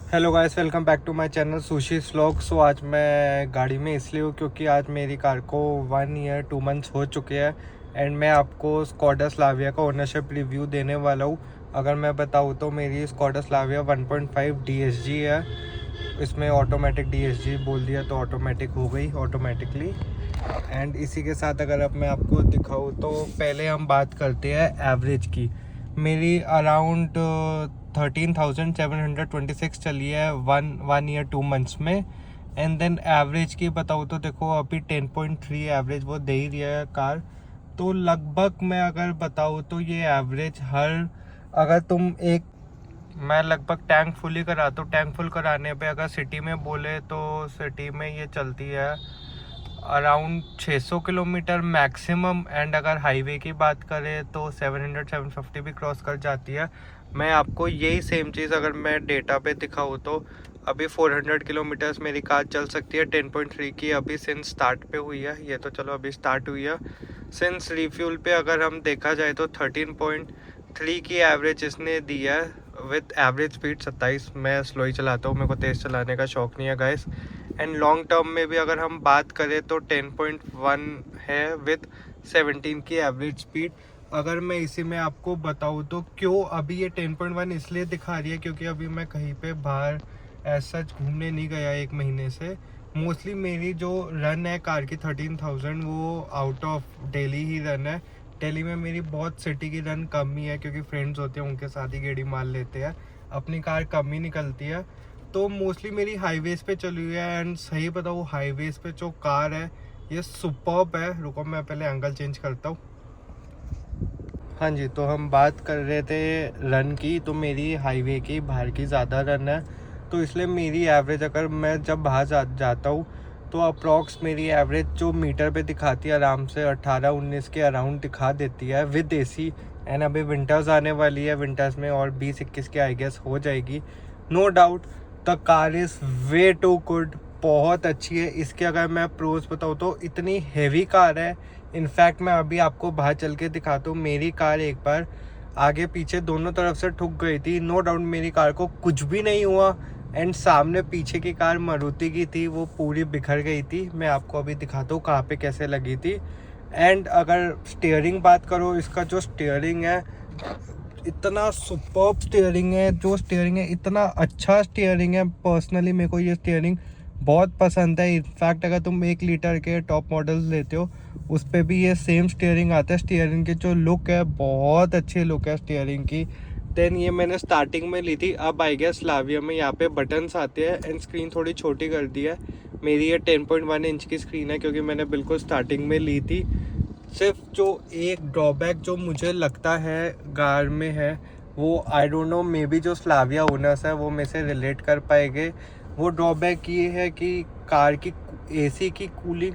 Hello guys, welcome back to my channel sushi vlog. So आज मैं गाड़ी में इसलिए हूँ क्योंकि आज मेरी कार को 1 ईयर 2 मंथ्स हो चुके हैं एंड मैं आपको स्कोडा स्लाविया का ओनरशिप रिव्यू देने वाला हूँ। अगर मैं बताऊँ तो मेरी स्कोडा स्लाविया 1.5 DSG है। इसमें ऑटोमेटिक DSG बोल दिया तो ऑटोमेटिक हो गई ऑटोमेटिकली। एंड इसी के साथ अगर अब मैं आपको दिखाऊँ तो पहले हम बात करते हैं एवरेज की। मेरी अराउंड 13,726 चली है वन ईयर 2 मंथ्स में। एंड देन एवरेज की बताऊँ तो देखो अभी 10.3 एवरेज वो दे ही रहा है कार। तो लगभग मैं अगर बताऊँ तो ये एवरेज अगर तुम एक मैं लगभग टैंक फुल ही कराता हूँ। टैंक फुल कराने पे अगर सिटी में बोले तो सिटी में ये चलती है अराउंड 600 किलोमीटर मैक्सिमम। एंड अगर हाईवे की बात करें तो 700-750 भी क्रॉस कर जाती है। मैं आपको यही सेम चीज़ अगर मैं डेटा पे दिखाऊँ तो अभी 400 किलोमीटर्स मेरी कार चल सकती है। 10.3 की अभी सिंस स्टार्ट पे हुई है, ये तो चलो अभी स्टार्ट हुई है। सिंस रिफ्यूल पे अगर हम देखा जाए तो 13.3 की एवरेज इसने दी है विद एवरेज स्पीड 27। मैं स्लो ही चलाता हूँ, मेरे को तेज़ चलाने का शौक़ नहीं है गाइस। एंड लॉन्ग टर्म में भी अगर हम बात करें तो 10.1 है विद 17 की एवरेज स्पीड। अगर मैं इसी में आपको बताऊँ तो क्यों अभी ये 10.1 इसलिए दिखा रही है क्योंकि अभी मैं कहीं पे बाहर ऐसा घूमने नहीं गया 1 महीने से। मोस्टली मेरी जो रन है कार की 13,000 वो out of Delhi he run है। दिल्ली में मेरी बहुत सिटी की रन कम ही है क्योंकि फ्रेंड्स होते हैं उनके साथ ही गेड़ी मार लेते हैं, अपनी कार कम ही निकलती है। तो मोस्टली मेरी हाईवेज़ पे चली हुई है। एंड सही बताऊँ हाईवेज़ पे जो कार है ये सुपर्ब है। रुको मैं पहले एंगल चेंज करता हूँ। हाँ जी, तो हम बात कर रहे थे रन की, तो मेरी हाईवे की बाहर की ज़्यादा रन है। तो इसलिए मेरी एवरेज अगर मैं जब बाहर जाता हूँ तो अप्रॉक्स मेरी एवरेज जो मीटर पे दिखाती है आराम से 18-19 के अराउंड दिखा देती है विद एसी। एंड अभी विंटर्स आने वाली है, विंटर्स में और 20-21 के आई गेस हो जाएगी। No doubt the car is way too good, बहुत अच्छी है। इसके अगर मैं प्रोज बताऊँ तो इतनी हैवी कार है। इनफैक्ट मैं अभी आपको बाहर चल के दिखाता हूँ। मेरी कार एक बार आगे पीछे दोनों तरफ से ठुक गई थी। नो डाउट मेरी कार को कुछ भी नहीं हुआ। एंड सामने पीछे की कार मारुति की थी, वो पूरी बिखर गई थी। मैं आपको अभी दिखाता हूँ कहाँ पे कैसे लगी थी। एंड अगर स्टीयरिंग बात करो, इसका जो स्टीयरिंग है इतना सुपर्ब स्टीयरिंग है। जो स्टीयरिंग है इतना अच्छा स्टीयरिंग है। पर्सनली मेरे को ये स्टीयरिंग बहुत पसंद है। इनफैक्ट अगर तुम 1 लीटर के टॉप मॉडल्स लेते हो उस पर भी ये सेम स्टीयरिंग आता है। स्टीयरिंग की जो लुक है बहुत अच्छी लुक है स्टीयरिंग की। देन ये मैंने स्टार्टिंग में ली थी, अब आई गया स्लाविया में यहाँ पे बटन्स आते हैं एंड स्क्रीन थोड़ी छोटी कर दी है। मेरी ये 10.1 इंच की स्क्रीन है क्योंकि मैंने बिल्कुल स्टार्टिंग में ली थी। सिर्फ जो एक ड्रॉबैक जो मुझे लगता है कार में है वो I don't know, may be जो स्लाविया ओनर्स है वो मेरे से रिलेट कर पाएंगे। वो ड्रॉबैक ये है कि कार की एसी की कूलिंग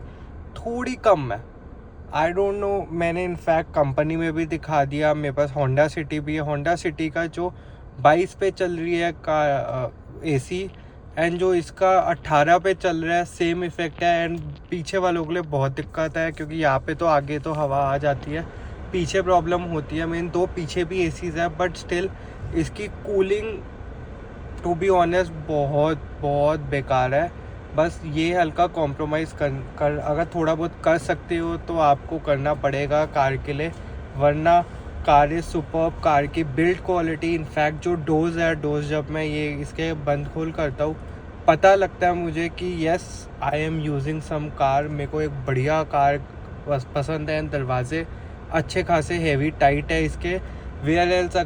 थोड़ी कम है। आई डोंट नो, मैंने इनफैक्ट कंपनी में भी दिखा दिया। मेरे पास होंडा सिटी भी है। होंडा सिटी का जो 22 पे चल रही है का एसी एंड जो इसका 18 पे चल रहा है सेम इफ़ेक्ट है। एंड पीछे वालों के लिए बहुत दिक्कत है क्योंकि यहाँ पे तो आगे तो हवा आ जाती है, पीछे प्रॉब्लम होती है। मेन दो पीछे भी एसीज है बट स्टिल इसकी कूलिंग टू बी ऑनेस्ट बहुत बहुत बेकार है। बस ये हल्का कॉम्प्रोमाइज़ कर अगर थोड़ा बहुत कर सकते हो तो आपको करना पड़ेगा कार के लिए, Verna car is superb. Car की बिल्ड क्वालिटी, इनफैक्ट जो डोज़ है, डोज़ जब मैं ये इसके बंद खोल करता हूँ पता लगता है मुझे कि yes I am using some car. मेरे को एक बढ़िया कार पसंद है। दरवाजे अच्छे खासे हैवी टाइट है इसके। VLLs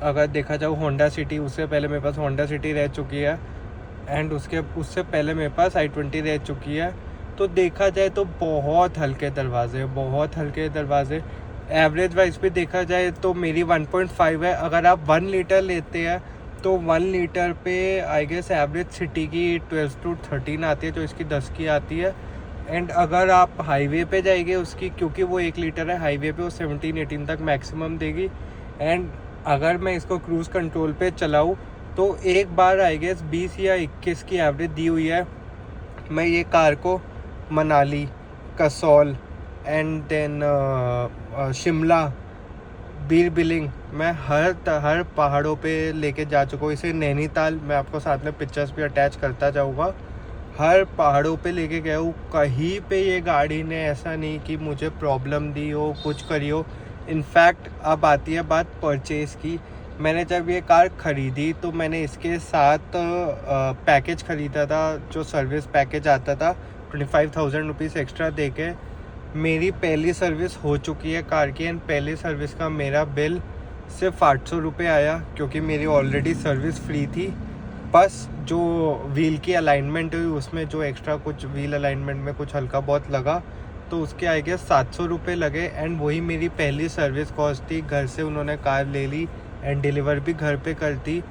अगर देखा जाए होंडा सिटी, उससे पहले मेरे पास होंडा सिटी रह चुकी है एंड उससे पहले मेरे पास i20 रह चुकी है। तो देखा जाए तो बहुत हल्के दरवाजे, बहुत हल्के दरवाजे। एवरेज वाइज पे देखा जाए तो मेरी 1.5 है। अगर आप 1 लीटर लेते हैं तो 1 लीटर पे आई गेस एवरेज सिटी की 12 to 13 आती है, जो इसकी 10 की आती है। एंड अगर आप हाईवे पे जाएंगे उसकी, क्योंकि वो 1 लीटर है, हाईवे पे वो 17-18 तक मैक्सिमम देगी। एंड अगर मैं इसको क्रूज़ कंट्रोल पे चलाऊँ तो एक बार आई गेस 20 या 21 की एवरेज दी हुई है। मैं ये कार को मनाली, कसौल एंड देन शिमला बीर बिलिंग मैं हर पहाड़ों पे लेके जा चुका हूँ। इसे नैनीताल, मैं आपको साथ में पिक्चर्स भी अटैच करता जाऊँगा, हर पहाड़ों पे लेके गया हूँ। कहीं पे ये गाड़ी ने ऐसा नहीं कि मुझे प्रॉब्लम दी हो, कुछ करी हो। इनफैक्ट अब आती है बात परचेज़ की। मैंने जब ये कार ख़रीदी तो मैंने इसके साथ पैकेज ख़रीदा था, जो सर्विस पैकेज आता था 25,000 रुपीज़ एक्स्ट्रा दे के। मेरी पहली सर्विस हो चुकी है कार की, एंड पहली सर्विस का मेरा बिल सिर्फ 800 रुपये आया, क्योंकि मेरी ऑलरेडी सर्विस फ्री थी। बस जो व्हील की अलाइनमेंट हुई उसमें जो एक्स्ट्रा कुछ व्हील अलाइनमेंट में कुछ हल्का बहुत लगा, तो उसके आई गेस 700 रुपये लगे, एंड वही मेरी पहली सर्विस कॉस्ट थी। घर से उन्होंने कार ले ली एंड डिलीवर भी घर पे कर दी।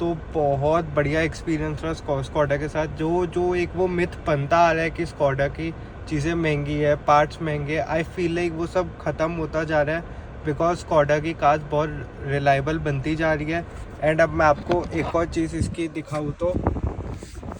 तो बहुत बढ़िया एक्सपीरियंस रहा स्कॉडा के साथ। जो एक वो मिथ बनता आ रहा है कि स्कॉडा की चीज़ें महंगी है, पार्ट्स महंगे, आई फील लाइक वो सब ख़त्म होता जा रहा है, बिकॉज स्कॉडा की कार बहुत रिलायबल बनती जा रही है। एंड अब मैं आपको एक और चीज़ इसकी दिखाऊँ तो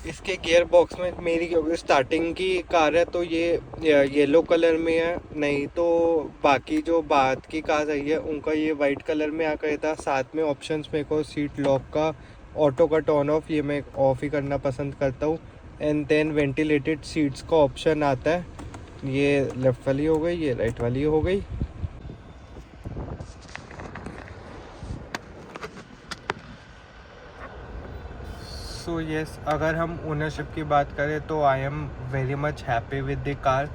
इसके गियर बॉक्स में, मेरी क्योंकि स्टार्टिंग की कार है तो ये येलो कलर में है, नहीं तो बाकी जो बाद की कार आई है उनका ये वाइट कलर में आ गया था। साथ में ऑप्शंस मेरे को सीट लॉक का, ऑटो का टर्न ऑफ, ये मैं ऑफ ही करना पसंद करता हूँ। एंड देन वेंटिलेटेड सीट्स का ऑप्शन आता है, ये लेफ़्ट वाली हो गई, ये राइट वाली हो गई। सो येस, अगर हम ओनरशिप की बात करें तो I am very much happy with the car.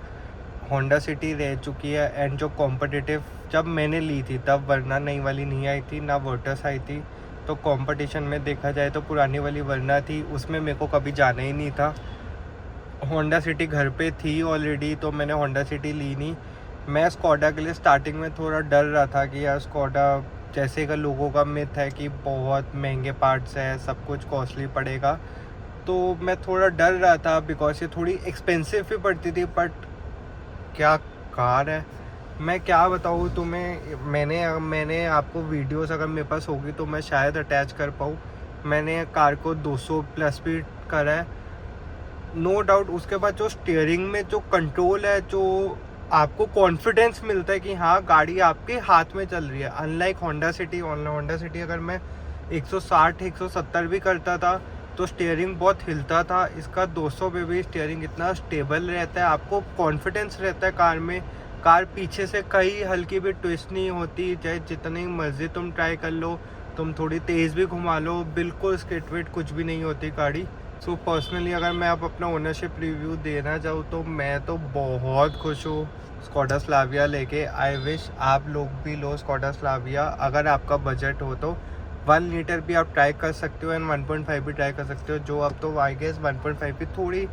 Honda city रह चुकी है, एंड जो कॉम्पिटिटिव जब मैंने ली थी तब वरना नई वाली नहीं आई थी, ना वर्टस आई थी। तो कंपटीशन में देखा जाए तो पुरानी वाली वरना थी, उसमें मेरे को कभी जाना ही नहीं था। होंडा सिटी घर पे थी ऑलरेडी, तो मैंने होंडा सिटी ली नहीं। मैं स्कॉडा के लिए स्टार्टिंग में थोड़ा डर रहा था कि यार स्कॉडा जैसे का लोगों का मिथ है कि बहुत महंगे पार्ट्स है, सब कुछ कॉस्टली पड़ेगा, तो मैं थोड़ा डर रहा था बिकॉज ये थोड़ी एक्सपेंसिव भी पड़ती थी। बट क्या कार है, मैं क्या बताऊँ तुम्हें। मैंने आपको वीडियोस अगर मेरे पास होगी तो मैं शायद अटैच कर पाऊँ। मैंने कार को 200 प्लस भी करा है, नो डाउट। उसके बाद जो स्टीयरिंग में जो कंट्रोल है, जो आपको कॉन्फिडेंस मिलता है कि हाँ गाड़ी आपके हाथ में चल रही है, अनलाइक होंडा सिटी अगर मैं 160 170 भी करता था तो स्टीयरिंग बहुत हिलता था। इसका 200 पे भी स्टीयरिंग इतना स्टेबल रहता है, आपको कॉन्फिडेंस रहता है कार में। कार पीछे से कहीं हल्की भी ट्विस्ट नहीं होती, चाहे जितनी मर्जी तुम ट्राई कर लो, तुम थोड़ी तेज़ भी घुमा लो, बिल्कुल स्किट विट कुछ भी नहीं होती गाड़ी। सो पर्सनली अगर मैं अब अपना ओनरशिप रिव्यू देना चाहूँ तो मैं तो बहुत खुश हूँ स्कॉडा स्लाविया लेके। आई विश आप लोग भी लो स्कॉडा स्लाविया। अगर आपका बजट हो तो 1 लीटर भी आप ट्राई कर सकते हो, एंड 1.5 भी ट्राई कर सकते हो, जो अब तो आई गेस 1.5 भी थोड़ी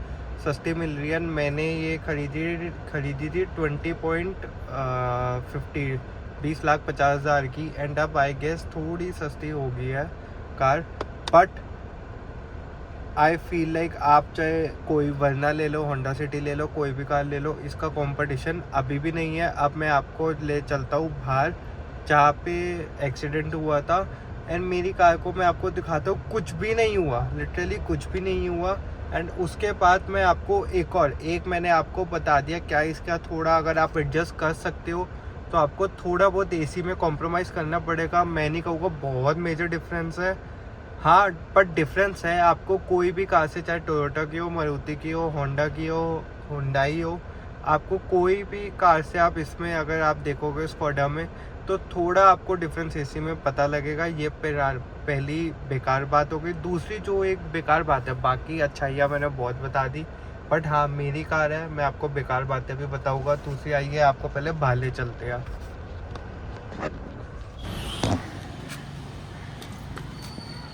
सस्ती मिल रही है। मैंने ये खरीदी थी 20,50,000 की, एंड अब आई गेस थोड़ी सस्ती हो गई है car. But I feel like आप चाहे कोई वरना ले लो, होंडा सिटी ले लो, कोई भी कार ले लो, इसका कंपटीशन अभी भी नहीं है। अब मैं आपको ले चलता हूँ बाहर जहाँ पे एक्सीडेंट हुआ था, एंड मेरी कार को मैं आपको दिखाता हूँ, कुछ भी नहीं हुआ, लिटरली कुछ भी नहीं हुआ। एंड उसके बाद मैं आपको एक मैंने आपको बता दिया क्या इसका थोड़ा अगर आप एडजस्ट कर सकते हो तो आपको थोड़ा बहुत एसी में कॉम्प्रोमाइज़ करना पड़ेगा। मैं नहीं कहूँगा बहुत मेजर डिफरेंस है, हाँ, बट डिफरेंस है। आपको कोई भी कार से, चाहे टोयोटा की हो, मारुति की हो, होंडा की हो, हुंडई हो, आपको कोई भी कार से आप इसमें अगर आप देखोगे स्कॉडा में तो थोड़ा आपको डिफरेंस एसी में पता लगेगा। ये पहली बेकार बात हो गई। दूसरी जो एक बेकार बात है, बाकी अच्छाइयाँ मैंने बहुत बता दी, बट हाँ मेरी कार है, मैं आपको बेकार बातें भी बताऊँगा। दूसरी आई है, आपको पहले भाले चलते हैं।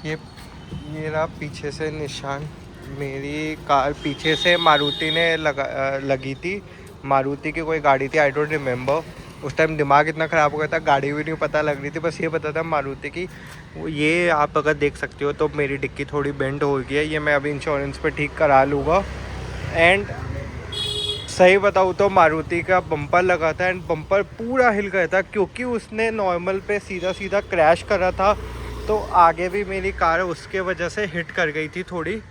ये रहा पीछे से निशान, मेरी कार पीछे से मारुति ने लगी थी। मारुति की कोई गाड़ी थी, आई डोंट रिमेंबर। उस टाइम दिमाग इतना ख़राब हो गया था, गाड़ी भी नहीं पता लग रही थी, बस ये पता था मारुति की। ये आप अगर देख सकते हो तो मेरी डिक्की थोड़ी बेंड हो गई है, ये मैं अभी इंश्योरेंस पे ठीक करा लूँगा। एंड सही बताऊँ तो मारुति का बम्पर लगा था, एंड बम्पर पूरा हिल गया था क्योंकि उसने नॉर्मल पे सीधा क्रैश करा था। तो आगे भी मेरी कार उसके वजह से हिट कर गई थी थोड़ी,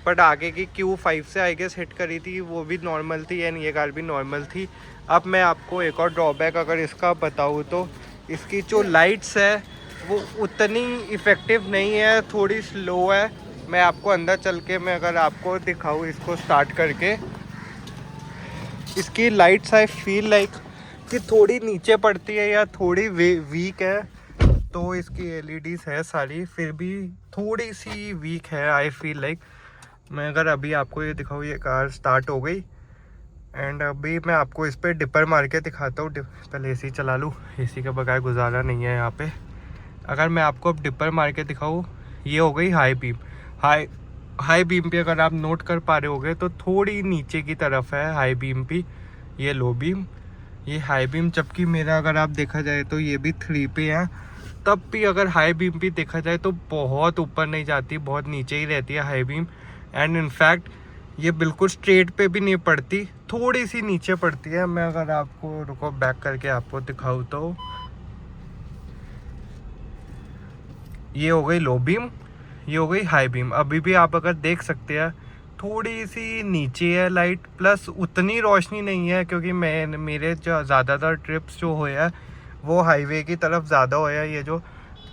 बट आगे की Q5 से आई गेस हिट करी थी, वो भी नॉर्मल थी, एंड ये कार भी नॉर्मल थी। अब मैं आपको एक और ड्रॉबैक अगर इसका बताऊँ तो इसकी जो लाइट्स है वो उतनी इफ़ेक्टिव नहीं है, थोड़ी स्लो है। मैं आपको अंदर चल के मैं अगर आपको दिखाऊँ इसको स्टार्ट करके, इसकी लाइट्स आई फील लाइक कि थोड़ी नीचे पड़ती है या थोड़ी वीक है। तो इसकी एलईडीज है सारी, फिर भी थोड़ी सी वीक है आई फील लाइक। मैं अगर अभी आपको ये दिखाऊँ, ये कार स्टार्ट हो गई एंड अभी मैं आपको इस पर डिपर मार के दिखाता हूँ। पहले एसी चला लूँ, एसी के बगैर गुजारा नहीं है यहाँ पे। अगर मैं आपको अब डिपर मार के दिखाऊँ, ये हो गई हाई बीम। हाई बीम पे अगर आप नोट कर पा रहे होगे तो थोड़ी नीचे की तरफ है हाई बीम पे, ये लो बीम, ये हाई बीम। जबकि मेरा अगर आप देखा जाए तो ये भी 3 पे है, तब भी अगर हाई बीम पे देखा जाए तो बहुत ऊपर नहीं जाती, बहुत नीचे ही रहती है हाई बीम। एंड इनफैक्ट ये बिल्कुल स्ट्रेट पे भी नहीं पड़ती, थोड़ी सी नीचे पड़ती है। मैं अगर आपको रुको बैक करके आपको दिखाऊँ तो ये हो गई लो बीम, ये हो गई हाई बीम। अभी भी आप अगर देख सकते हैं थोड़ी सी नीचे है लाइट, प्लस उतनी रोशनी नहीं है क्योंकि मेरे जो ज़्यादातर ट्रिप्स जो हुए हैं वो हाईवे की तरफ ज़्यादा हुआ है। ये जो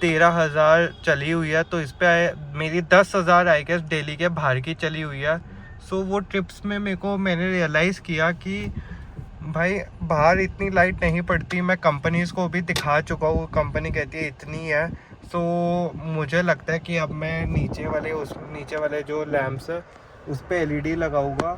13,000 चली हुई है तो इस पर मेरी 10,000 आई गेस दिल्ली के बाहर की चली हुई है। सो वो ट्रिप्स में मैंने रियलाइज़ किया कि भाई बाहर इतनी लाइट नहीं पड़ती। मैं कंपनीज़ को भी दिखा चुका हूँ, कंपनी कहती है इतनी है। सो मुझे लगता है कि अब मैं नीचे वाले जो लैम्प्स है उस पर एलईडी लगाऊंगा।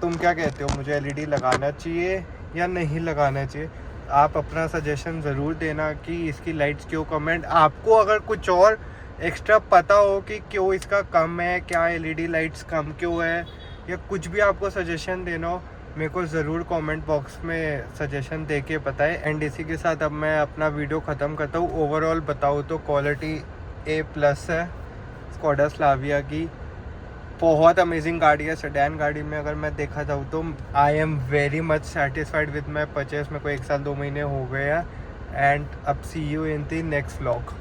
तुम क्या कहते हो, मुझे एलईडी लगाना चाहिए या नहीं लगाना चाहिए? आप अपना सजेशन ज़रूर देना कि इसकी लाइट्स क्यों कम है। आपको अगर कुछ और एक्स्ट्रा पता हो कि क्यों इसका कम है, क्या एलईडी लाइट्स कम क्यों है, या कुछ भी आपको सजेशन देना हो, मेरे को ज़रूर कमेंट बॉक्स में सजेशन दे के बताएं। एंड इसी के साथ अब मैं अपना वीडियो ख़त्म करता हूँ। ओवरऑल बताऊँ तो क्वालिटी A+ है स्कोडा स्लाविया की, बहुत अमेजिंग गाड़ी है। सेडान गाड़ी में अगर मैं देखा जाऊँ तो I am very much satisfied with my purchase. मेरे को 1 साल 2 महीने हो गए हैं। एंड अब see you in the next vlog.